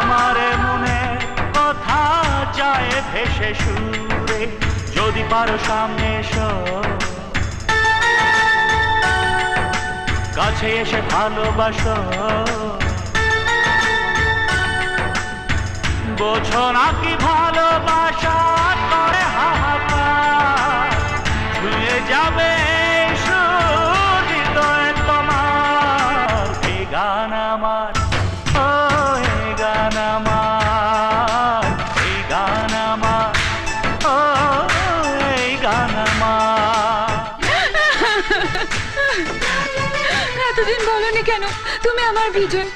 আমার মনে কথা যায় ভেসে সুরে, যদি পারো সামনে এসো, কাছে এসে ভালোবাসো। বোঝো নাকি ভালোবাসা করে হাহাকার, ছুঁয়ে যাবে হৃদয় তোমার। এই গান আমার, ও এই গান আমার, এই গান আমার, ও এই গান আমার। এতদিন বলনি কেন তুমি আমার বিজয়?